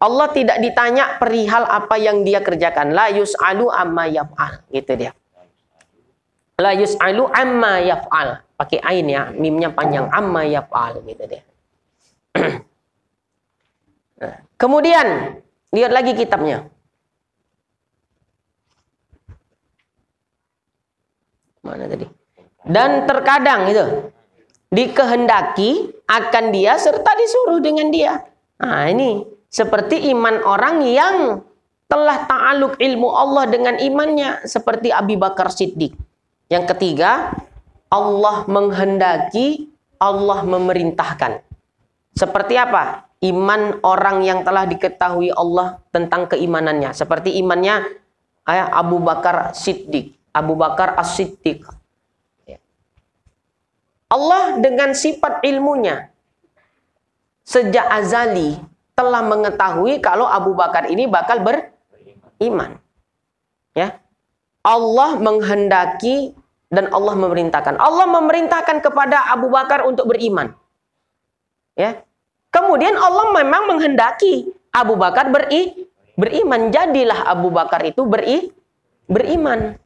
Allah tidak ditanya perihal apa yang dia kerjakan. La yus'alu amma yaf'al. Gitu dia. La yus'alu amma yaf'al. Pakai ain ya. Mimnya panjang. Amma yaf'al. Gitu dia. Nah, kemudian, lihat lagi kitabnya. Mana tadi? Dan terkadang itu dikehendaki akan dia serta disuruh dengan dia. Nah, ini seperti iman orang yang telah ta'aluk ilmu Allah dengan imannya, seperti Abu Bakar Siddiq. Yang ketiga, Allah menghendaki, Allah memerintahkan. Seperti apa? Iman orang yang telah diketahui Allah tentang keimanannya. Seperti imannya Abu Bakar Siddiq. Abu Bakar As-Siddiq. Allah dengan sifat ilmunya sejak azali telah mengetahui kalau Abu Bakar ini bakal beriman. Ya. Allah menghendaki dan Allah memerintahkan. Allah memerintahkan kepada Abu Bakar untuk beriman. Ya. Kemudian Allah memang menghendaki Abu Bakar beriman. Jadilah Abu Bakar itu beriman.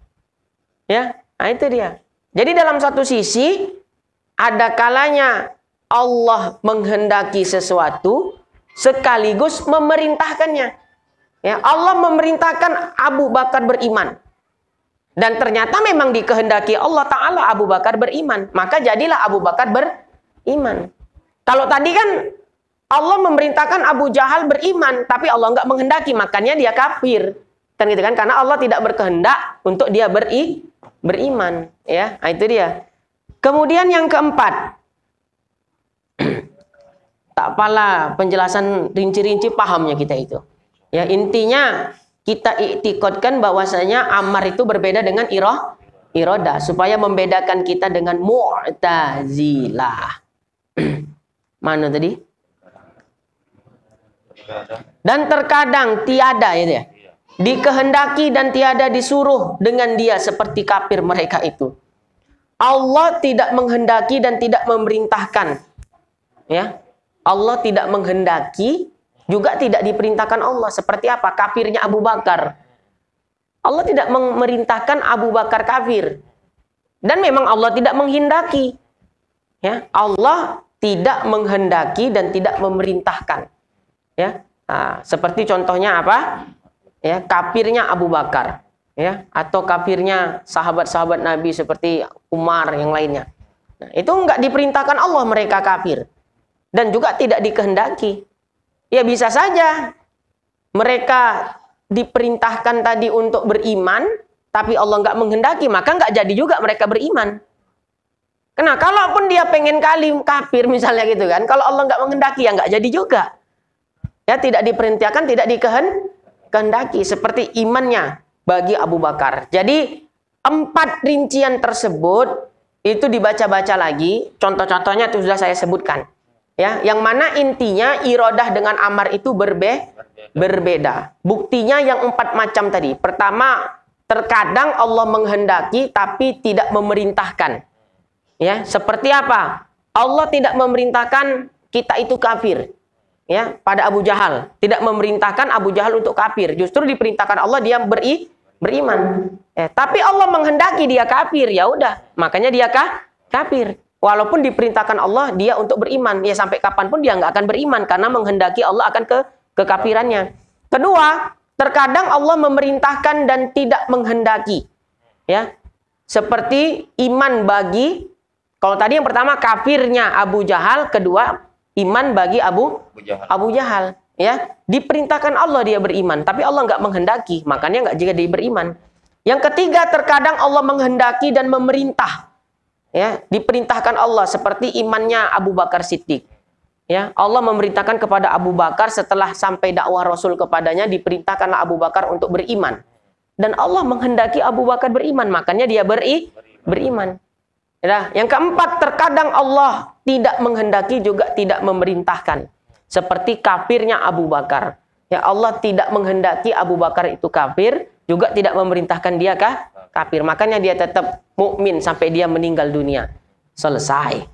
Ya, nah itu dia. Jadi dalam satu sisi ada kalanya Allah menghendaki sesuatu sekaligus memerintahkannya. Ya, Allah memerintahkan Abu Bakar beriman. Dan ternyata memang dikehendaki Allah Ta'ala Abu Bakar beriman. Maka jadilah Abu Bakar beriman. Kalau tadi kan Allah memerintahkan Abu Jahal beriman, tapi Allah nggak menghendaki, makanya dia kafir. Kan gitu kan? Karena Allah tidak berkehendak untuk dia beriman. Ya, nah, itu dia. Kemudian yang keempat, tak apalah penjelasan rinci-rinci pahamnya kita itu. Ya, intinya kita iktikadkan bahwasanya amar itu berbeda dengan iradah supaya membedakan kita dengan Mu'tazilah. Mana tadi? Dan terkadang tiada ya. Dikehendaki dan tiada disuruh dengan dia seperti kafir mereka itu. Allah tidak menghendaki dan tidak memerintahkan. Ya. Allah tidak menghendaki, juga tidak diperintahkan Allah. Seperti apa? Kafirnya Abu Bakar. Allah tidak memerintahkan Abu Bakar kafir. Dan memang Allah tidak menghendaki. Ya. Allah tidak menghendaki dan tidak memerintahkan. Ya. Nah, seperti contohnya apa? Ya, kafirnya Abu Bakar. Ya, atau kafirnya sahabat-sahabat Nabi seperti Umar yang lainnya. Nah, itu enggak diperintahkan Allah mereka kafir. Dan juga tidak dikehendaki. Ya bisa saja mereka diperintahkan tadi untuk beriman, tapi Allah enggak menghendaki, maka enggak jadi juga mereka beriman. Karena kalaupun dia pengen kali kafir misalnya gitu kan, kalau Allah enggak menghendaki ya enggak jadi juga. Ya tidak diperintahkan, tidak dikehendaki seperti imannya bagi Abu Bakar. Jadi 4 rincian tersebut itu dibaca-baca lagi. Contoh-contohnya itu sudah saya sebutkan. Ya, yang mana intinya iradah dengan amar itu berbeda. Buktinya yang 4 macam tadi. Pertama, terkadang Allah menghendaki tapi tidak memerintahkan. Ya, seperti apa? Allah tidak memerintahkan kita itu kafir. Ya, pada Abu Jahal. Tidak memerintahkan Abu Jahal untuk kafir. Justru diperintahkan Allah dia beriman. Tapi Allah menghendaki dia kafir, ya udah, makanya dia kafir. Walaupun diperintahkan Allah dia untuk beriman, ya sampai kapanpun dia nggak akan beriman karena menghendaki Allah akan kekafirannya. Kedua, terkadang Allah memerintahkan dan tidak menghendaki. Ya. Seperti iman bagi, kalau tadi yang pertama kafirnya Abu Jahal, kedua iman bagi Abu Jahal. Ya, diperintahkan Allah dia beriman, tapi Allah nggak menghendaki, makanya nggak jadi beriman. Yang ketiga, terkadang Allah menghendaki dan memerintah. Ya, diperintahkan Allah seperti imannya Abu Bakar Siddiq. Ya, Allah memerintahkan kepada Abu Bakar setelah sampai dakwah Rasul kepadanya, diperintahkanlah Abu Bakar untuk beriman. Dan Allah menghendaki Abu Bakar beriman, makanya dia beriman. Ya, yang keempat, terkadang Allah tidak menghendaki juga tidak memerintahkan. Seperti kafirnya Abu Bakar. Ya, Allah tidak menghendaki Abu Bakar itu kafir, juga tidak memerintahkan dia kafir. Makanya dia tetap mukmin sampai dia meninggal dunia. Selesai.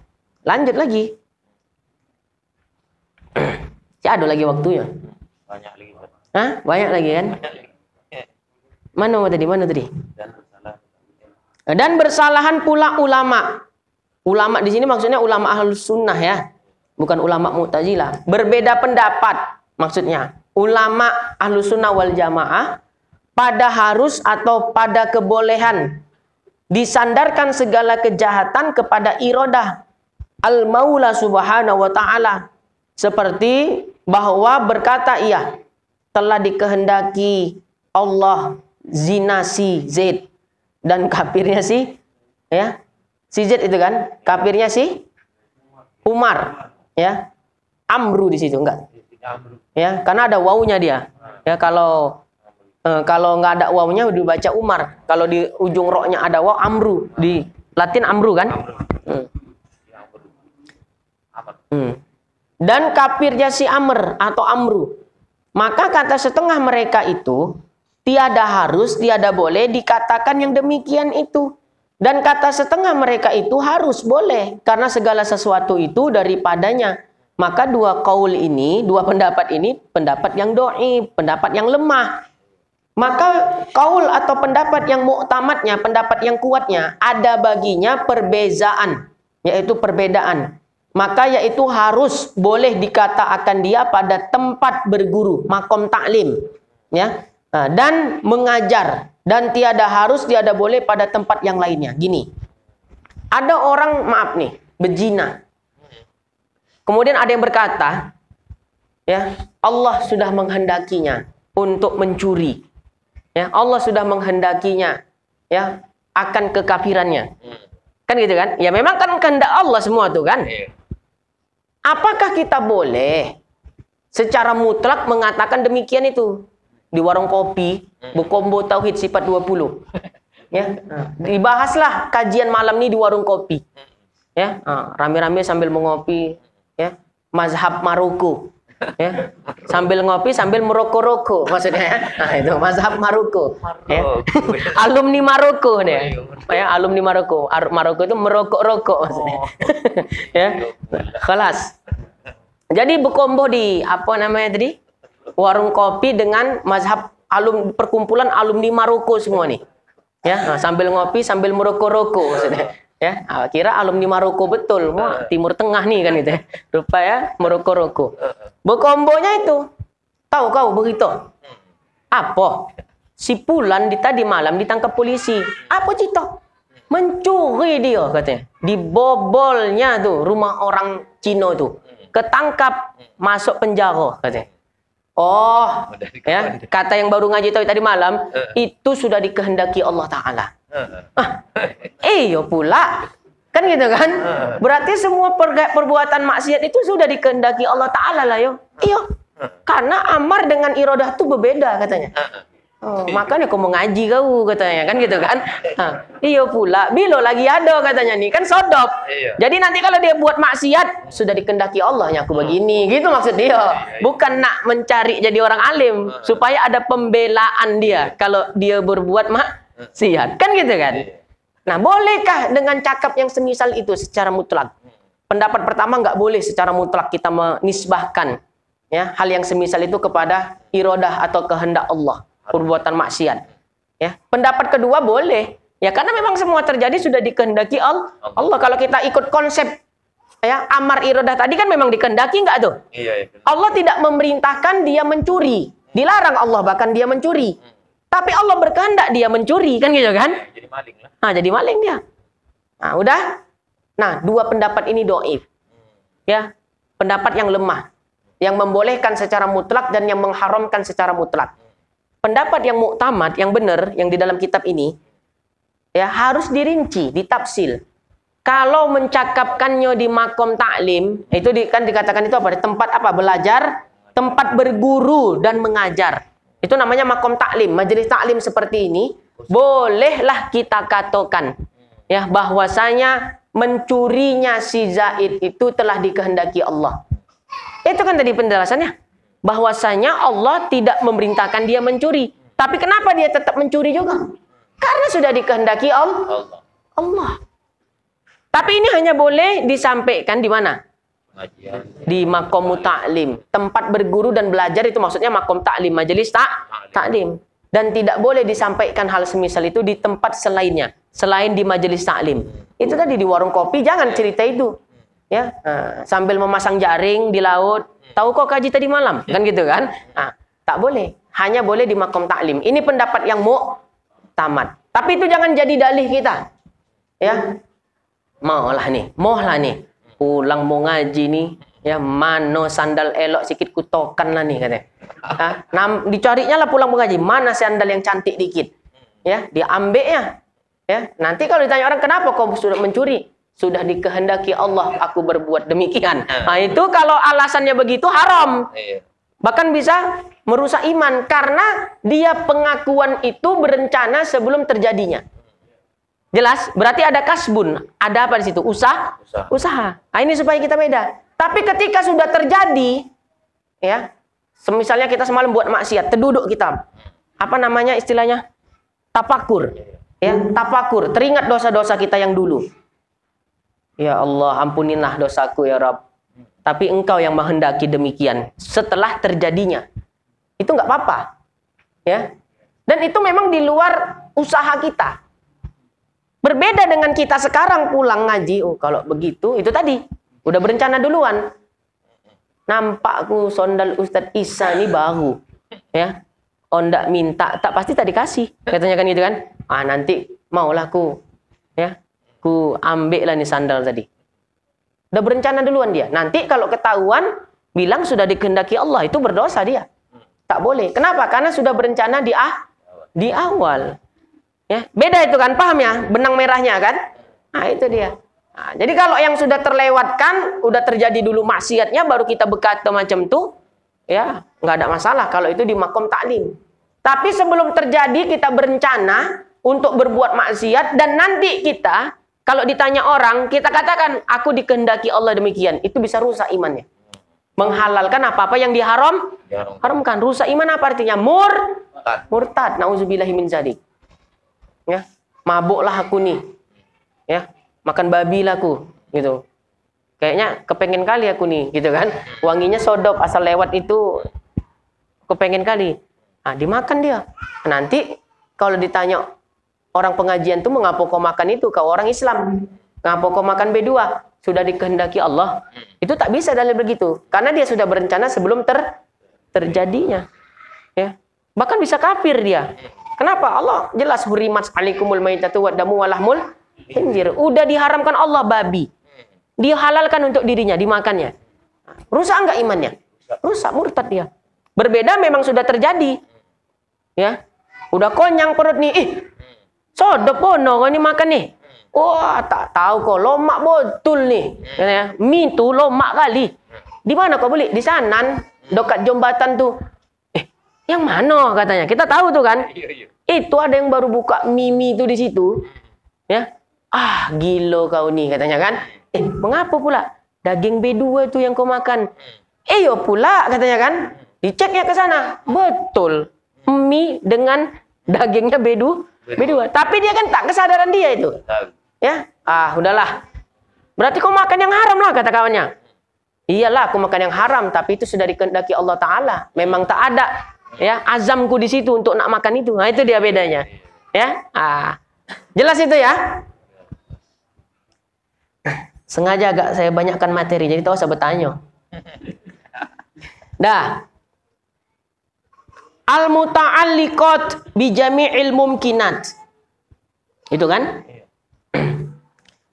Lanjut lagi. Ya, ada lagi waktunya. Banyak lagi. Hah? Banyak lagi kan? Mana tadi? Dan bersalahan pula ulama. Ulama di sini maksudnya ulama ahlus sunnah ya, bukan ulama Mu'tazilah. Berbeda pendapat maksudnya. Ulama ahlus sunnah wal jamaah pada harus atau pada kebolehan disandarkan segala kejahatan kepada iradah al-maula subhanahu wa ta'ala. Seperti bahwa berkata ia telah dikehendaki Allah zina si Z dan kafirnya si ya si Z itu kan kafirnya si Umar ya Amru di situ enggak ya karena ada wawunya dia ya kalau nggak ada wawunya dibaca Umar, kalau di ujung roknya ada waw Amru, di Latin Amru kan. Dan kafirnya si Amr atau Amru. Maka kata setengah mereka itu tiada harus, tiada boleh dikatakan yang demikian itu. Dan kata setengah mereka itu harus boleh karena segala sesuatu itu daripadanya. Maka dua kaul ini, dua pendapat ini pendapat yang dhaif, pendapat yang lemah. Maka kaul atau pendapat yang muktamadnya, pendapat yang kuatnya ada baginya perbezaan, yaitu perbedaan. Maka yaitu harus boleh dikata akan dia pada tempat berguru, makom taklim, ya, dan mengajar, dan tiada harus, tiada boleh pada tempat yang lainnya. Gini, ada orang maaf nih berzina, kemudian ada yang berkata, ya Allah sudah menghendakinya untuk mencuri, ya Allah sudah menghendakinya, ya akan kekafirannya, kan gitu kan? Ya memang kan kehendak Allah semua tuh kan. Apakah kita boleh secara mutlak mengatakan demikian itu? Di warung kopi, Bekombo Tauhid Sifat 20. Ya, dibahaslah kajian malam ini di warung kopi. Ya, rame-rame sambil mengopi, ya, mazhab Maroko. Ya, sambil ngopi sambil merokok-rokok maksudnya. Nah, itu mazhab Maroko. Ya. Alumni Maroko nih. Ya, alumni Maroko. Maroko itu merokok-rokok maksudnya. Ya. Kelas. Jadi Bekombo di apa namanya tadi? Warung kopi dengan mazhab perkumpulan alumni Maroko semua nih. Ya, nah, sambil ngopi sambil merokok-rokok maksudnya. Ya, kira alumni Maroko betul, wah, Timur Tengah nih kan itu. Rupa ya, merokok-rokok. Bekombonya itu, tahu kau begitu? Apa? Si Pulan tadi malam ditangkap polisi. Apa cito? Mencuri dia katanya. Dibobolnya tuh rumah orang Cina tuh. Ketangkap, masuk penjara katanya. Oh, ya, kata yang baru ngaji tadi malam, itu sudah dikehendaki Allah Ta'ala. Iya pula. Kan gitu kan? Berarti semua perbuatan maksiat itu sudah dikehendaki Allah Ta'ala lah yo. Iya. Karena amar dengan iradah itu berbeda katanya. Oh, makanya kau mengaji kau katanya kan gitu kan. Iya pula. Bilo lagi ada katanya nih kan sodop. Jadi nanti kalau dia buat maksiat sudah dikehendaki Allah yang aku begini gitu maksud dia. Bukan nak mencari jadi orang alim supaya ada pembelaan dia kalau dia berbuat maksiat kan gitu kan. Nah, bolehkah dengan cakap yang semisal itu secara mutlak? Pendapat pertama nggak boleh secara mutlak kita menisbahkan ya hal yang semisal itu kepada iradah atau kehendak Allah, perbuatan maksiat. Ya, pendapat kedua boleh. Ya karena memang semua terjadi sudah dikehendaki Allah. Kalau kita ikut konsep ya amar iradah tadi kan memang dikehendaki nggak tuh? Iya. Allah tidak memerintahkan dia mencuri, dilarang Allah bahkan dia mencuri. Tapi Allah berkehendak dia mencuri kan gitu kan? Jadi maling lah. Nah, jadi maling dia. Nah, udah. Nah, dua pendapat ini dhaif. Ya, pendapat yang lemah, yang membolehkan secara mutlak dan yang mengharamkan secara mutlak. Pendapat yang muktamad, yang benar, yang di dalam kitab ini ya harus dirinci, ditafsil. Kalau mencakapkannya di makom taklim, itu kan dikatakan itu apa? Tempat apa? Belajar, tempat berguru dan mengajar. Itu namanya makom taklim, majelis taklim seperti ini. Bolehlah kita katakan ya bahwasanya mencurinya si Zaid itu telah dikehendaki Allah. Itu kan tadi penjelasannya. Bahwasanya Allah tidak memerintahkan dia mencuri. Tapi kenapa dia tetap mencuri juga? Karena sudah dikehendaki Allah. Tapi ini hanya boleh disampaikan di mana? Di makom ta'lim. Tempat berguru dan belajar itu maksudnya makom ta'lim, majelis ta'lim. Dan tidak boleh disampaikan hal semisal itu di tempat selainnya, selain di majelis ta'lim. Itu tadi di warung kopi jangan cerita itu. Ya, sambil memasang jaring di laut. Tahu kok kaji tadi malam? Kan gitu kan? Tak boleh. Hanya boleh di makom ta'lim. Ini pendapat yang mu'tamad. Tapi itu jangan jadi dalih kita. Ya. Maulah nih. Pulang mau ngaji nih. Ya, mano sandal elok sikit kutokan lah nih katanya. Dicarinya lah pulang mau ngaji. Mana sandal yang cantik dikit. Ya, diambilnya. Ya, nanti kalau ditanya orang kenapa kau sudah mencuri? Sudah dikehendaki Allah aku berbuat demikian. Nah, itu kalau alasannya begitu haram. Bahkan bisa merusak iman karena dia pengakuan itu berencana sebelum terjadinya. Jelas? Berarti ada kasbun. Ada apa di situ? Usaha. Nah, ini supaya kita beda. Tapi ketika sudah terjadi, ya, misalnya kita semalam buat maksiat, terduduk kita. Apa namanya istilahnya? Tafakur. Ya, tafakur. Teringat dosa-dosa kita yang dulu. Ya Allah, ampunilah dosaku ya Rabb. Tapi engkau yang menghendaki demikian setelah terjadinya. Itu nggak apa-apa. Ya. Dan itu memang di luar usaha kita. Berbeda dengan kita sekarang pulang ngaji. Oh, kalau begitu, itu tadi. Udah berencana duluan. Nampakku sondal Ustadz Isa ini baru. Ya. Oh, ndak minta. Tak pasti tak dikasih. Katanya kan gitu kan. Nanti maulah ku. Ya. Ku ambil lah nih sandal tadi. Udah berencana duluan dia. Nanti kalau ketahuan, bilang sudah dikehendaki Allah, itu berdosa dia. Tak boleh. Kenapa? Karena sudah berencana di awal. Ya, beda itu kan, paham ya? Benang merahnya kan? Nah, itu dia. Nah, jadi kalau yang sudah terlewatkan, udah terjadi dulu maksiatnya, baru kita berkata macam itu, ya nggak ada masalah kalau itu di makom ta'lim. Tapi sebelum terjadi, kita berencana untuk berbuat maksiat, dan nanti kita kalau ditanya orang, kita katakan, aku dikehendaki Allah demikian. Itu bisa rusak imannya. Menghalalkan apa-apa yang diharamkan. Rusak iman apa artinya? Murtad. Nauzubillahi min dzalik. Ya, mabuklah aku nih. Ya, makan babi lah aku. Gitu. Kayaknya kepengen kali aku nih. Gitu kan. Wanginya sodop. Asal lewat itu kepengen kali. Nah, dimakan dia. Nanti kalau ditanya, orang pengajian itu mengapa kau makan itu? Kau orang Islam. Mengapa kau makan B2? Sudah dikehendaki Allah. Itu tak bisa dalil begitu. Karena dia sudah berencana sebelum terjadinya. Ya. Bahkan bisa kafir dia. Kenapa? Allah jelas hurimat alaikumul maitatu wad damu wa lahmul khinzir. Udah diharamkan Allah babi. Dihalalkan untuk dirinya, dimakannya. Rusak enggak imannya? Rusak, murtad dia. Berbeda memang sudah terjadi. Ya. Udah konyang perut nih. Sodop pono kau ni makan nih. Wah, tak tahu kau lomak betul nih. Mie tu lomak kali. Di mana kau beli? Di sana, dekat jembatan tuh. Yang mana katanya? Kita tahu tuh kan. Itu ada yang baru buka mie itu di situ. Ya. Gila kau nih katanya kan. Mengapa pula? Daging B2 itu yang kau makan. Yo pula katanya kan. Diceknya ke sana. Betul. Mie dengan dagingnya B2. Tapi dia kan tak kesadaran dia itu. Ya, udahlah. Berarti kau makan yang haram lah kata kawannya. Iyalah, aku makan yang haram, tapi itu sudah dikehendaki Allah Taala. Memang tak ada ya azamku di situ untuk nak makan itu. Nah, itu dia bedanya. Ya. Jelas itu ya? Sengaja agak saya banyakkan materi, jadi tahu saya bertanya. Dah. Al-muta'alliqat bi jami'il mumkinat. Itu kan?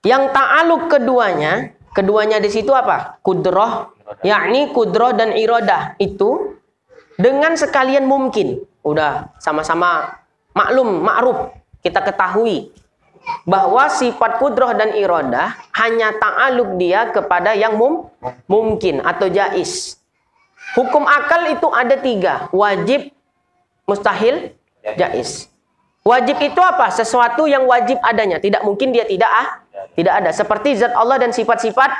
Yang ta'aluk keduanya di situ apa? Kudrah, yakni kudrah dan iradah itu dengan sekalian mungkin. Udah sama-sama ma'ruf, kita ketahui bahwa sifat kudrah dan iradah hanya ta'aluk dia kepada yang mungkin atau jaiz. Hukum akal itu ada 3, wajib, mustahil, jaiz. Wajib itu apa? Sesuatu yang wajib adanya. Tidak mungkin dia tidak ada. Seperti zat Allah dan sifat-sifat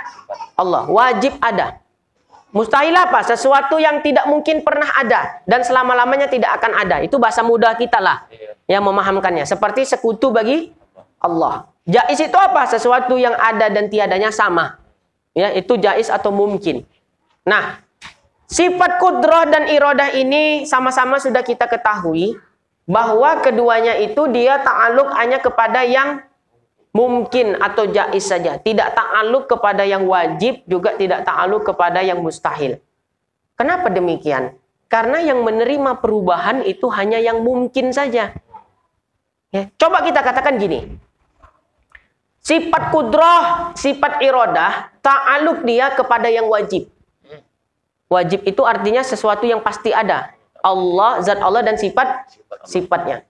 Allah. Wajib ada. Mustahil apa? Sesuatu yang tidak mungkin pernah ada. Dan selama-lamanya tidak akan ada. Itu bahasa mudah kita lah. Yang memahamkannya. Seperti sekutu bagi Allah. Jaiz itu apa? Sesuatu yang ada dan tiadanya sama. Ya, itu jaiz atau mungkin. Nah, sifat kudrah dan iradah ini sama-sama sudah kita ketahui bahwa keduanya itu dia ta'aluk hanya kepada yang mungkin atau jaiz saja. Tidak ta'aluk kepada yang wajib, juga tidak ta'aluk kepada yang mustahil. Kenapa demikian? Karena yang menerima perubahan itu hanya yang mungkin saja. Ya, coba kita katakan gini. Sifat kudrah, sifat iradah, ta'aluk dia kepada yang wajib. Wajib itu artinya sesuatu yang pasti ada. Allah, zat Allah dan sifatnya.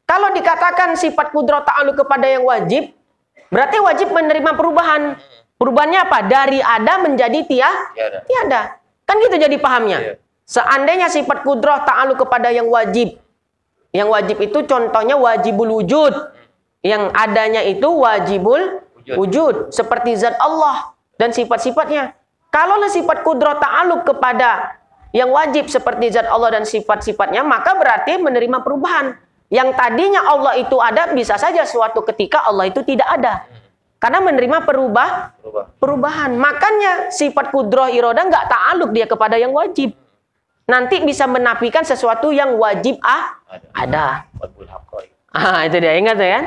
Kalau dikatakan sifat kudrah ta'aluk kepada yang wajib, berarti wajib menerima perubahan. Perubahannya apa? Dari ada menjadi tiada. Kan gitu jadi pahamnya. Seandainya sifat kudrah ta'aluk kepada yang wajib. Yang wajib itu contohnya wajibul wujud. Yang adanya itu wajibul wujud. Seperti zat Allah dan sifat-sifatnya. Kalau sifat kudrah ta'aluk kepada yang wajib seperti zat Allah dan sifat-sifatnya, maka berarti menerima perubahan. Yang tadinya Allah itu ada, bisa saja suatu ketika Allah itu tidak ada. Karena menerima perubahan. Makanya sifat kudrah iradah nggak ta'aluk dia kepada yang wajib. Nanti bisa menafikan sesuatu yang wajib ada. Itu dia, ingat ya kan?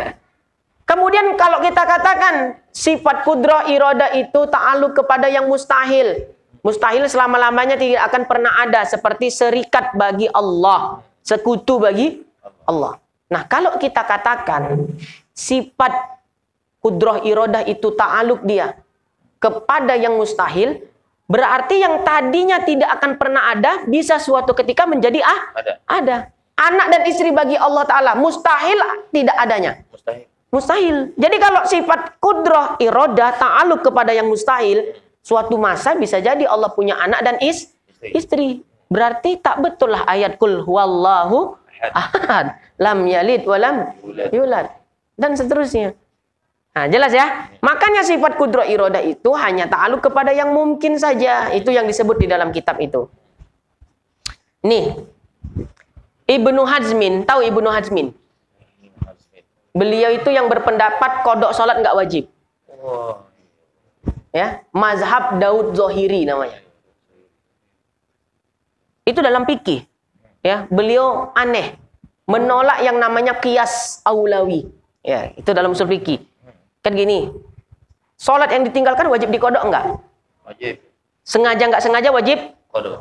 Kemudian kalau kita katakan sifat kudrah iradah itu ta'aluk kepada yang mustahil. Mustahil selama-lamanya tidak akan pernah ada. Seperti serikat bagi Allah. Sekutu bagi Allah. Nah, kalau kita katakan sifat kudrah iradah itu ta'aluk dia kepada yang mustahil, berarti yang tadinya tidak akan pernah ada, bisa suatu ketika menjadi ada. Anak dan istri bagi Allah Ta'ala, mustahil tidak adanya. Mustahil. Jadi kalau sifat kudrah iradah ta'aluk kepada yang mustahil, suatu masa bisa jadi Allah punya anak dan istri. Berarti tak betul lah ayat kul huwallahu ahad, lam yalid walam yulad, dan seterusnya. Nah, jelas ya? Makanya sifat kudrah iradah itu hanya ta'aluk kepada yang mungkin saja. Itu yang disebut di dalam kitab itu. Nih, Ibnu Hazmin, tahu Ibnu Hazmin? Beliau itu yang berpendapat kodok sholat nggak wajib. Ya, mazhab Daud Zohiri namanya. Itu dalam fikih. Ya, beliau aneh, menolak yang namanya qiyas aulawi. Ya, itu dalam usul fikih. Kan gini, sholat yang ditinggalkan wajib dikodok enggak? Wajib. Sengaja nggak sengaja wajib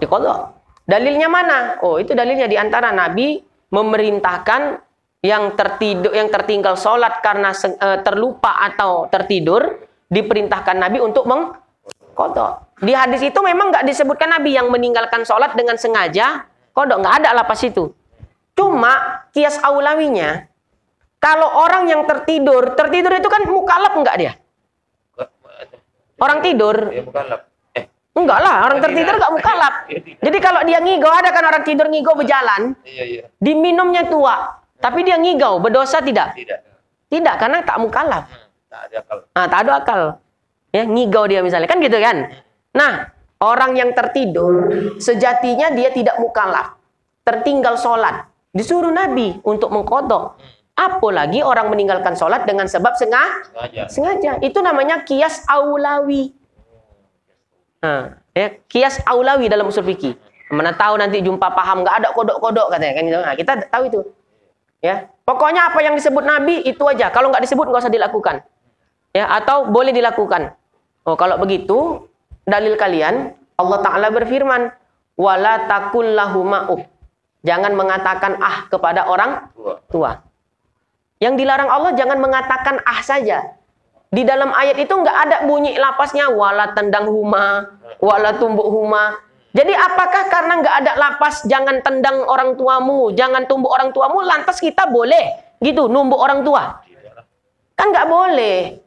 dikodok. Dalilnya mana? Oh, itu dalilnya di antara Nabi memerintahkan yang tertinggal sholat karena terlupa atau tertidur, diperintahkan Nabi untuk mengkodok. Di hadis itu memang nggak disebutkan Nabi yang meninggalkan sholat dengan sengaja kodok, nggak ada lapas itu. Cuma kias aulawinya, kalau orang yang tertidur itu kan mukallaf nggak dia? Orang tidur. Enggak lah, orang tertidur nggak mukallaf. Jadi kalau dia ngigau, ada kan orang tidur ngigau berjalan, diminumnya tua. Tapi dia ngigau, berdosa tidak? Tidak, karena tak mukallaf. Tak ada akal. Ya, ngigau dia misalnya, kan gitu kan? Nah, orang yang tertidur, sejatinya dia tidak mukallaf. Tertinggal sholat. Disuruh Nabi untuk mengkodok. Apalagi orang meninggalkan sholat dengan sebab sengaja. Itu namanya qiyas aulawi. Nah, ya, qiyas aulawi dalam usul fikih. Mana tahu nanti jumpa paham, nggak ada kodok-kodok katanya. Kan? Nah, kita tahu itu. Ya, pokoknya apa yang disebut Nabi itu aja. Kalau nggak disebut nggak usah dilakukan. Ya, atau boleh dilakukan. Oh, kalau begitu dalil kalian Allah Ta'ala berfirman, wala takul lahuma uf. Jangan mengatakan kepada orang tua. Yang dilarang Allah jangan mengatakan saja. Di dalam ayat itu nggak ada bunyi lapasnya wala tendang huma, wala tumbuk huma. Jadi apakah karena nggak ada lapas jangan tendang orang tuamu, jangan tumbuk orang tuamu, lantas kita boleh gitu numbuk orang tua? Kan nggak boleh.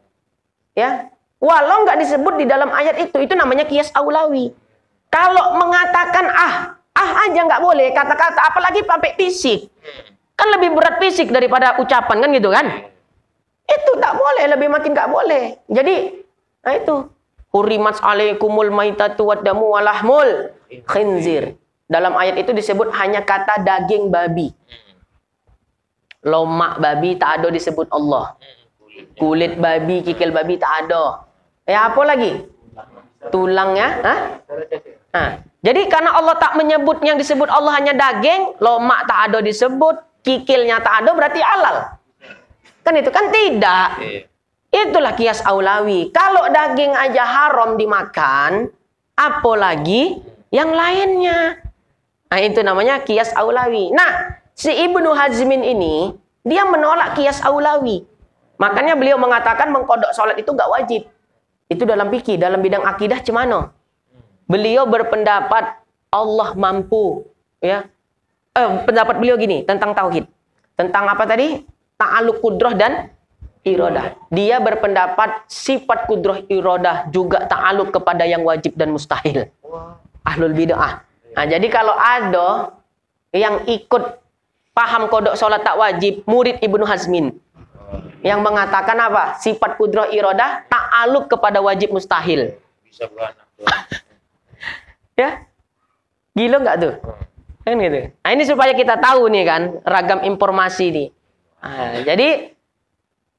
Ya, walau nggak disebut di dalam ayat itu namanya qiyas aulawi. Kalau mengatakan aja nggak boleh, kata-kata apalagi sampai fisik. Kan lebih berat fisik daripada ucapan kan gitu kan? Itu tak boleh, lebih makin nggak boleh. Jadi, nah itu hurimat alaikumul maitatu waddamu walahmul khinzir. Dalam ayat itu disebut hanya kata daging babi. Lomak babi tak ada disebut Allah. Kulit babi, kikil babi tak ada. Ya apa lagi? tulangnya. Jadi karena Allah tak menyebut yang disebut Allah hanya daging, lomak tak ada disebut, kikilnya tak ada, berarti halal. Kan itu kan tidak. Itulah kias aulawi. Kalau daging aja haram dimakan, apalagi yang lainnya. Nah, itu namanya kias aulawi. Nah, si Ibnu Hazmin ini, dia menolak kias aulawi. Makanya beliau mengatakan mengkodok sholat itu gak wajib. Itu dalam fikih, dalam bidang akidah cemano. Beliau berpendapat Allah mampu. Ya. Pendapat beliau gini, tentang tauhid. Tentang apa tadi? Ta'aluk kudrah dan iradah. Dia berpendapat sifat kudrah iradah juga ta'aluk kepada yang wajib dan mustahil. Ahlul bid'ah. Nah, jadi kalau ada yang ikut paham kodok sholat tak wajib, murid Ibnu Hazmin, yang mengatakan apa? Sifat kudrah iradah ta'aluk kepada wajib mustahil. Bisa beranak. Ya? Gila nggak tuh? Kan gitu. Nah, ini supaya kita tahu nih kan, ragam informasi nih. Nah, jadi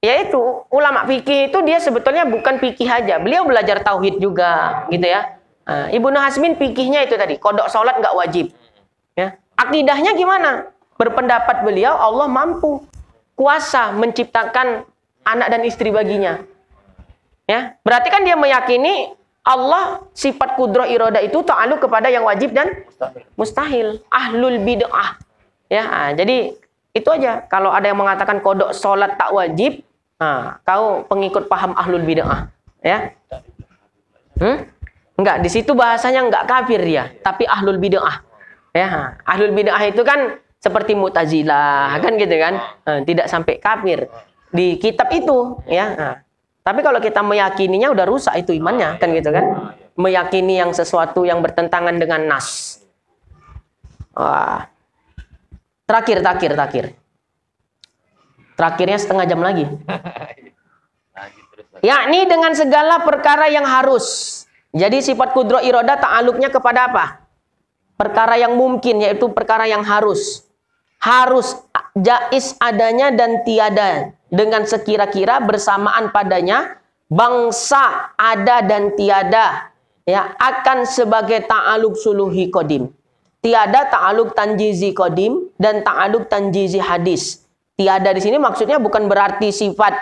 yaitu ulama fikih itu dia sebetulnya bukan fikih aja. Beliau belajar tauhid juga, gitu ya. Nah, Ibnu Hazmin fikihnya itu tadi, kodok sholat nggak wajib. Ya. Akidahnya gimana? Berpendapat beliau Allah mampu, kuasa menciptakan anak dan istri baginya. Ya, berarti kan dia meyakini Allah sifat kudrah iradah itu ta'aluk kepada yang wajib dan mustahil. Ahlul bid'ah. Ya, nah, jadi itu aja. Kalau ada yang mengatakan kodok sholat tak wajib, nah, kau pengikut paham ahlul bid'ah. Ya. Enggak, di situ bahasanya enggak kafir dia, tapi ahlul bid'ah. Ya, ahlul bid'ah itu kan seperti Mu'tazilah, kan gitu kan? Tidak sampai kafir di kitab itu, ya. Nah, tapi kalau kita meyakininya udah rusak itu imannya, kan gitu kan? Meyakini yang sesuatu yang bertentangan dengan nas. Wah. Terakhir. Terakhirnya setengah jam lagi. Yakni dengan segala perkara yang harus. Jadi sifat kudrah iradah ta'aluknya kepada apa? Perkara yang mungkin, yaitu perkara yang harus. Harus jais adanya dan tiada. Dengan sekira-kira bersamaan padanya bangsa ada dan tiada. Ya, akan sebagai ta'aluk suluhi qadim. Tiada ta'aluk tanjizi qadim dan ta'aluk tanjizi hadis. Tiada di sini maksudnya bukan berarti sifat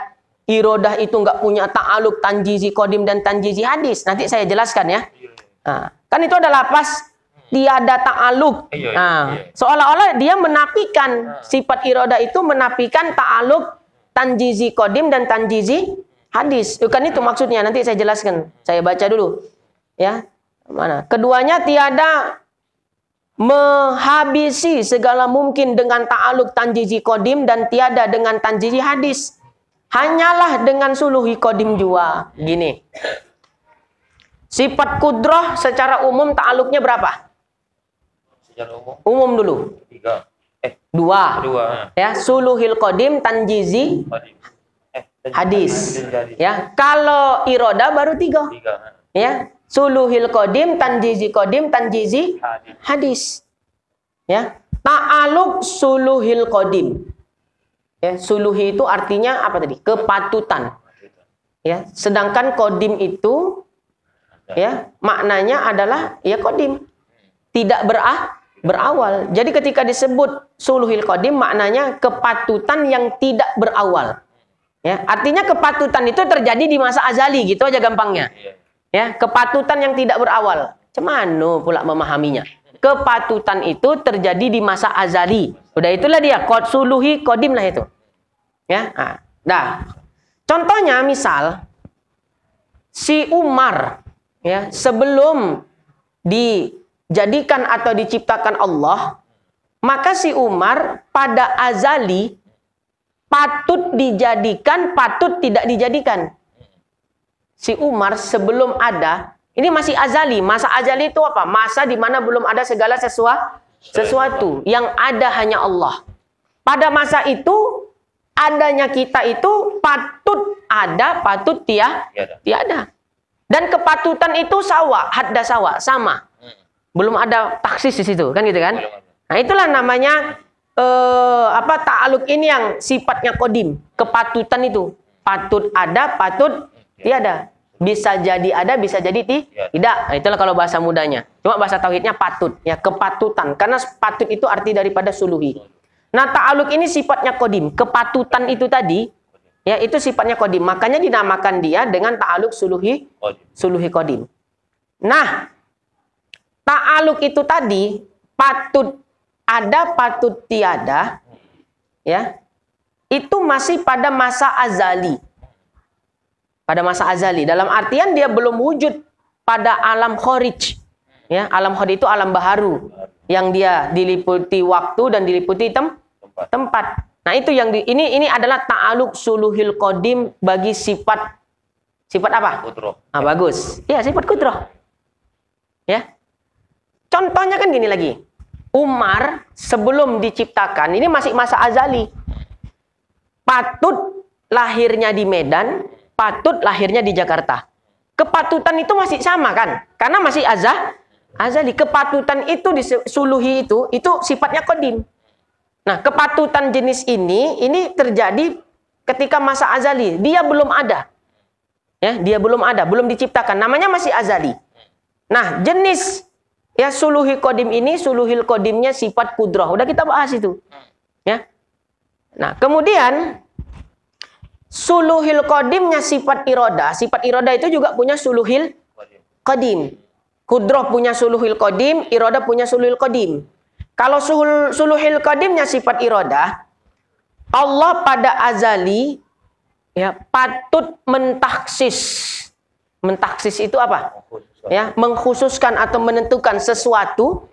iradah itu nggak punya ta'aluk tanjizi qadim dan tanjizi hadis. Nanti saya jelaskan ya. Nah, kan itu adalah lapas tiada ta'aluk. Nah, seolah-olah dia menafikan sifat iradah itu menafikan ta'aluk tanjizi qadim dan tanjizi hadis. Bukan itu maksudnya. Nanti saya jelaskan. Saya baca dulu. Ya. Mana? Keduanya tiada menghabisi segala mungkin dengan ta'aluk tanjizi qadim dan tiada dengan tanjizi hadis. Hanyalah dengan suluhi qadim jua. Gini. Sifat kudrah secara umum ta'aluknya berapa? Secara umum? Umum dulu. 3. 2. Ya, suluhil qadim tanjizi hadis. Ya, kalau iradah baru 3. Ya, suluhil qadim tanjizi hadis. Ya, ta'aluk suluhil qadim. Ya, suluhi itu artinya apa tadi? Kepatutan. Ya, sedangkan qadim itu ya, maknanya adalah ya qadim. Tidak berawal. Jadi ketika disebut suluhil qadim maknanya kepatutan yang tidak berawal. Ya, artinya kepatutan itu terjadi di masa azali, gitu aja gampangnya. Ya, kepatutan yang tidak berawal. Cemano pula memahaminya. Kepatutan itu terjadi di masa azali. Udah itulah dia, suluhi qadim lah itu. Ya, nah, contohnya misal si Umar, ya, sebelum dijadikan atau diciptakan Allah, maka si Umar pada azali patut dijadikan, patut tidak dijadikan. Si Umar sebelum ada, ini masih azali. Masa azali itu apa? Masa di mana belum ada segala sesuatu. Yang ada hanya Allah. Pada masa itu adanya kita itu patut ada, patut tiada. Dan kepatutan itu sama. Belum ada taksis di situ, kan gitu kan? Nah, itulah namanya ta'aluk ini yang sifatnya qadim. Kepatutan itu patut ada, patut tiada. Bisa jadi ada, bisa jadi tidak. Nah, itulah kalau bahasa mudanya. Cuma bahasa tauhidnya patut, ya kepatutan. Karena patut itu arti daripada suluhi. Nah, ta'aluk ini sifatnya kodim. Kepatutan itu tadi, ya itu sifatnya kodim. Makanya dinamakan dia dengan ta'aluk suluhi kodim. Nah, ta'aluk itu tadi patut ada, patut tiada, ya itu masih pada masa azali. Pada masa azali, dalam artian dia belum wujud pada alam kharij. Ya, alam kharij itu alam baharu yang dia diliputi waktu dan diliputi tempat. Nah, itu yang ini adalah ta'aluk suluhil qadim bagi sifat apa? Kudroh. Ah, bagus. Ya, sifat kudroh. Ya. Contohnya kan gini lagi. Umar sebelum diciptakan, ini masih masa azali. Patut lahirnya di Medan, patut lahirnya di Jakarta. Kepatutan itu masih sama kan? Karena masih azali. Kepatutan itu disuluhi itu sifatnya qadim. Nah, kepatutan jenis ini terjadi ketika masa azali. Dia belum ada. Ya, dia belum ada, belum diciptakan. Namanya masih azali. Nah, jenis ya suluhi qadim ini, suluhil qadimnya sifat kudrah. Udah kita bahas itu. Ya. Nah, kemudian suluhil qadimnya sifat iroda. Sifat iroda itu juga punya suluhil qadim. Kudrah punya suluhil qadim, iroda punya suluhil qadim. Kalau suluhil qadimnya sifat iroda, Allah pada azali ya patut mentaksis. Mentaksis itu apa? Ya, mengkhususkan atau menentukan sesuatu,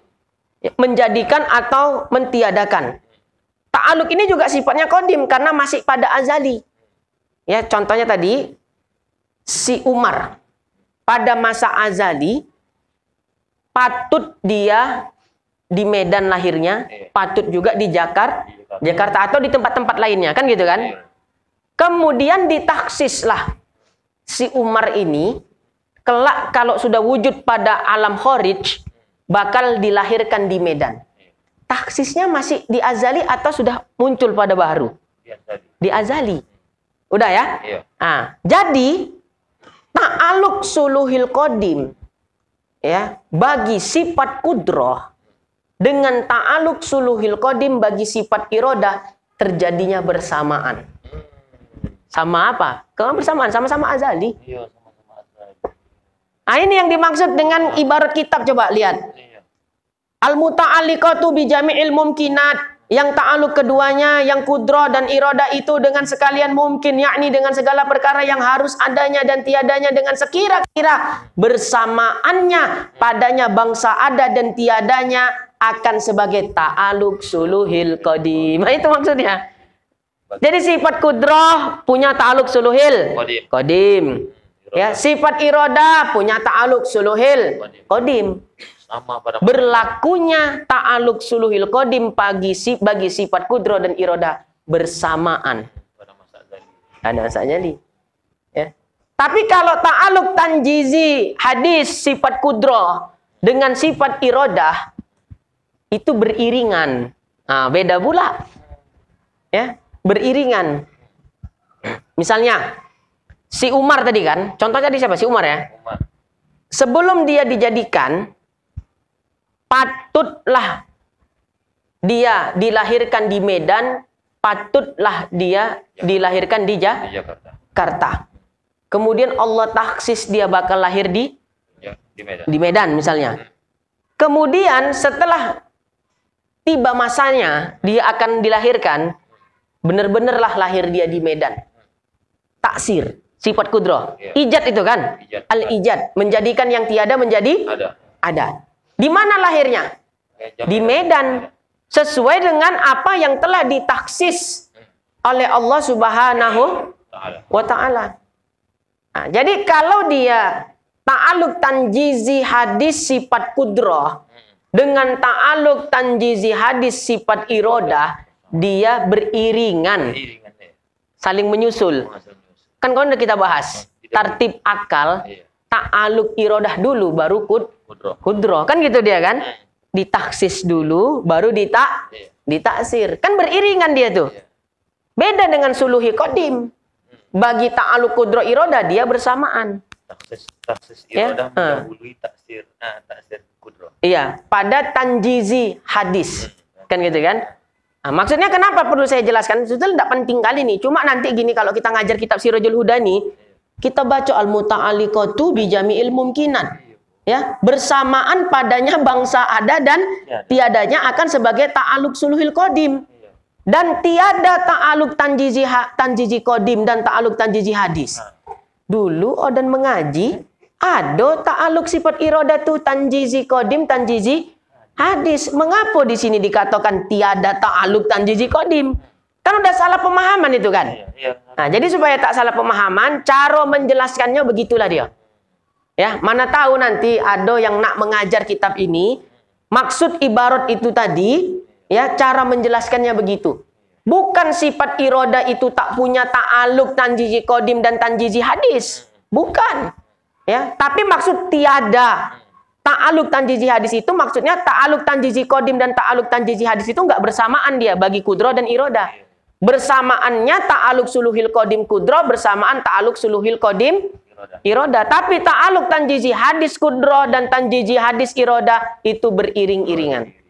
menjadikan atau mentiadakan. Ta'aluk ini juga sifatnya qadim karena masih pada azali. Ya, contohnya tadi si Umar pada masa azali patut dia di Medan lahirnya, patut juga di Jakarta atau di tempat-tempat lainnya, kan gitu kan? Kemudian ditaksislah si Umar ini kelak kalau sudah wujud pada alam kharij bakal dilahirkan di Medan. Taksisnya masih di azali atau sudah muncul pada baru? Di azali. Udah ya? Iya. Nah, jadi ta'aluk suluhil qadim ya bagi sifat kudrah dengan ta'aluk suluhil qadim bagi sifat irodah terjadinya bersamaan. Sama apa? Kalau bersamaan sama-sama azali. Iya, sama-sama azali. Nah, ini yang dimaksud dengan ibarat kitab, coba lihat. Iya. Al-muta'alliqatu bi jami'il mumkinat. Yang ta'aluk keduanya, yang kudrah dan iroda itu dengan sekalian mungkin, yakni dengan segala perkara yang harus adanya dan tiadanya dengan sekira-kira bersamaannya padanya bangsa ada dan tiadanya akan sebagai ta'aluk suluhil qadim. Nah, itu maksudnya. Jadi sifat kudrah punya ta'aluk suluhil qadim. Ya, sifat iroda punya ta'aluk suluhil qadim. Sama pada Berlakunya ta'aluk suluhil qadim bagi sifat kudrah dan iroda bersamaan. pada masa azali. Ada masa azali. Ya. Tapi kalau ta'aluk tanjizi hadis sifat kudrah dengan sifat irodah itu beriringan. Nah, beda pula. Ya, beriringan. Misalnya si Umar tadi kan, contohnya tadi siapa? Si Umar ya. Umar. Sebelum dia dijadikan, patutlah dia dilahirkan di Medan, patutlah dia dilahirkan di Jakarta. Kemudian Allah taksis dia bakal lahir di Medan. Di Medan misalnya. Kemudian setelah tiba masanya dia akan dilahirkan, benar-benarlah lahir dia di Medan. Taksir, sifat kudrah. Ijad itu kan? Al-ijad, menjadikan yang tiada menjadi ada. Di mana lahirnya? Di Medan. Sesuai dengan apa yang telah ditaksis oleh Allah Subhanahu wa Ta'ala. Nah, jadi kalau dia ta'aluk tanjizi hadis sifat kudrah dengan ta'aluk tanjizi hadis sifat irodah, dia beriringan. Saling menyusul. Kan kalau udah kita bahas. Tartib akal. Ta'aluk irodah dulu baru kudrah. Kan gitu dia kan? Ditaksis dulu baru ditaksir. Kan beriringan dia tuh. Beda dengan suluhi qadim. Bagi ta'aluk kudrah irodah dia bersamaan. Taksis Ya, irodah mendahului taksir kudroh. Iya, pada tanjizi hadis. Kan gitu kan? Nah, maksudnya kenapa perlu saya jelaskan? Sebetulnya tidak penting kali nih. Cuma nanti gini, kalau kita ngajar kitab Sirajul Huda nih, kita baca al-muta'alliqatu bi jami'il mumkinat. Ya, bersamaan padanya bangsa ada dan tiadanya akan sebagai ta'aluk suluhil qadim. Dan tiada ta'aluk tanjizi qadim dan ta'aluk tanjizi hadis. Dulu Odan mengaji, ada ta'aluk sifat iradah tu tanjizi qadim, tanjizi hadis. Mengapa di sini dikatakan tiada ta'aluk tanjizi qadim? Kan udah salah pemahaman itu kan? Nah, jadi supaya tak salah pemahaman, cara menjelaskannya begitulah dia. Ya, mana tahu nanti ada yang nak mengajar kitab ini, maksud ibarat itu tadi, ya cara menjelaskannya begitu. Bukan sifat iroda itu tak punya ta'aluk tanjizi qadim dan tanjizi hadis. Bukan. Ya, tapi maksud tiada ta'aluk tanjizi hadis itu maksudnya ta'aluk tanjizi qadim dan ta'aluk tanjizi hadis itu enggak bersamaan dia bagi kudro dan iroda. Bersamaannya ta'aluk suluhil qadim kudro bersamaan ta'aluk suluhil qadim iroda. Tapi ta'aluk tanjizi hadis kudro dan tanjizi hadis iroda itu beriring-iringan.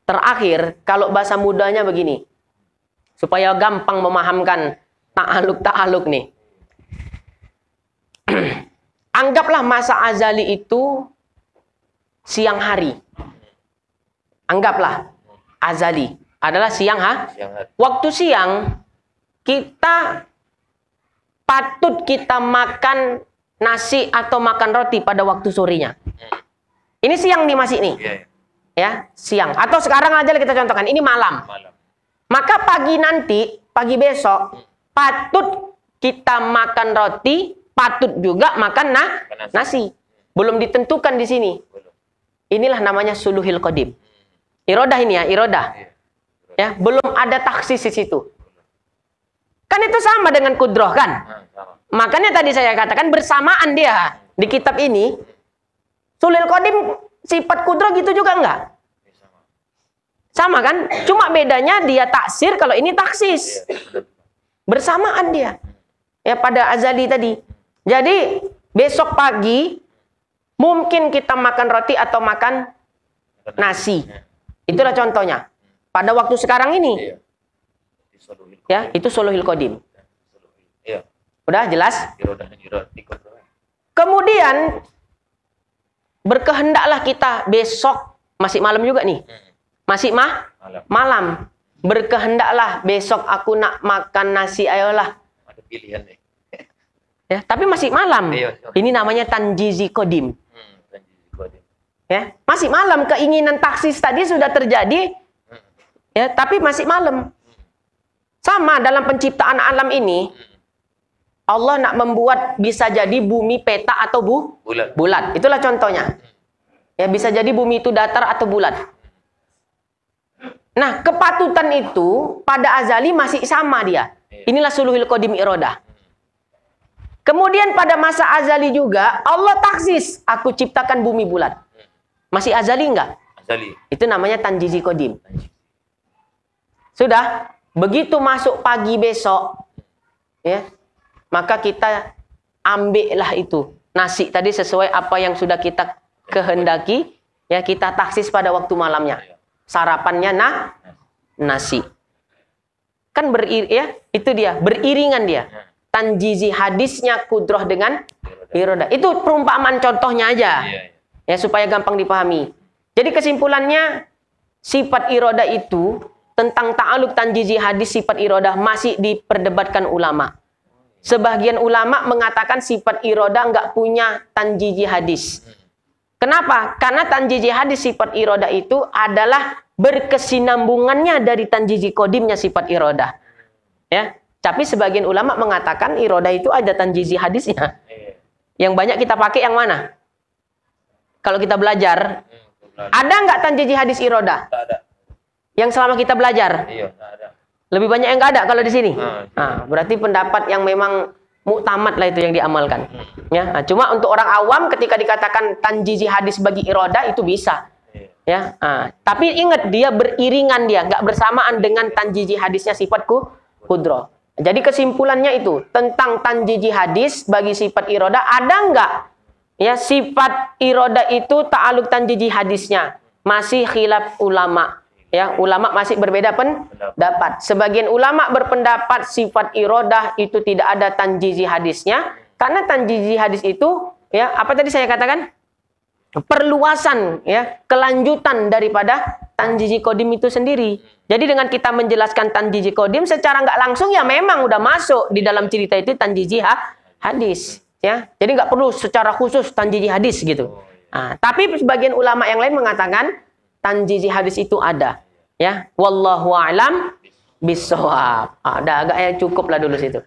Terakhir, kalau bahasa mudanya begini, supaya gampang memahamkan ta'aluk nih. Anggaplah masa azali itu siang hari. Anggaplah azali adalah siang hari. Waktu siang kita patut kita makan nasi atau makan roti pada waktu sorenya. Ini siang nih masih nih. Ya, siang. Atau sekarang aja kita contohkan, ini malam. Maka pagi nanti, pagi besok, patut kita makan roti, patut juga makan nasi. Belum ditentukan di sini. Inilah namanya suluhil qadim. Irodah ini ya, irodah. Ya, belum ada taksis di situ. Kan itu sama dengan kudroh kan? Makanya tadi saya katakan bersamaan dia di kitab ini. Sulhil qadim sifat kudroh gitu juga enggak? Sama kan? Cuma bedanya dia taksir, kalau ini taksis. Bersamaan dia. Ya pada azali tadi. Jadi besok pagi mungkin kita makan roti atau makan nasi. Itulah contohnya. Pada waktu sekarang ini. Ya, itu suluhil qadim. Udah jelas? Kemudian berkehendaklah kita besok, masih malam juga nih. Masih malam. Berkehendaklah besok aku nak makan nasi, ayolah. Ada pilihan nih. Ya, tapi masih malam. Ini namanya tanjizi qadim. Ya, masih malam, keinginan taksis tadi sudah terjadi. Ya, tapi masih malam. Sama dalam penciptaan alam ini, Allah nak membuat bisa jadi bumi peta atau bulat. Itulah contohnya. Ya, bisa jadi bumi itu datar atau bulat. Nah, kepatutan itu pada azali masih sama dia. Inilah suluhil qadim irodah. Kemudian pada masa azali juga Allah taksis, aku ciptakan bumi bulat. Masih azali enggak? Azali. Itu namanya tanjizi qadim. Sudah, begitu masuk pagi besok, ya, maka kita ambillah itu nasi tadi sesuai apa yang sudah kita kehendaki, ya kita taksis pada waktu malamnya. Sarapannya nasi. Kan itu dia, beriringan dia. Tanjizi hadisnya kudroh dengan irodah. Itu perumpamaan contohnya aja. Ya supaya gampang dipahami. Jadi kesimpulannya sifat irodah itu tentang ta'aluk tanjizi hadis sifat irodah masih diperdebatkan ulama. Sebagian ulama mengatakan sifat irodah enggak punya tanjizi hadis. Kenapa? Karena tanjizi hadis sifat irodah itu adalah berkesinambungannya dari tanjizi qadimnya sifat irodah. Ya, tapi sebagian ulama mengatakan irodah itu ada tanjizi hadisnya. Yang banyak kita pakai yang mana? Kalau kita belajar, ada nggak tanjizi hadis irodah? Tak ada. Yang selama kita belajar? Iya, tak ada. Lebih banyak yang nggak ada kalau di sini. Nah, berarti pendapat yang memang muktamad lah itu yang diamalkan. Ya, nah, cuma untuk orang awam ketika dikatakan tanjizi hadis bagi irodah itu bisa. Ya, nah, tapi ingat dia beriringan dia, nggak bersamaan dengan tanjizi hadisnya sifat kudroh. Jadi kesimpulannya itu tentang tanjiji hadis bagi sifat iroda, ada nggak ya sifat iroda itu ta'aluk tanjiji hadisnya? Masih khilaf ulama. Ya, ulama masih berbeda pendapat. Sebagian ulama berpendapat sifat irodah itu tidak ada tanjiji hadisnya, karena tanjiji hadis itu ya apa tadi saya katakan? Perluasan ya, kelanjutan daripada tanjiji kodim itu sendiri. Jadi dengan kita menjelaskan tanjiji kodim secara nggak langsung ya memang udah masuk di dalam cerita itu tanjiji hadis ya. Jadi nggak perlu secara khusus tanjiji hadis gitu. Nah, tapi sebagian ulama yang lain mengatakan tanjiji hadis itu ada ya. Wallahu a'lam bishawab. Udah agak cukup lah dulu situ.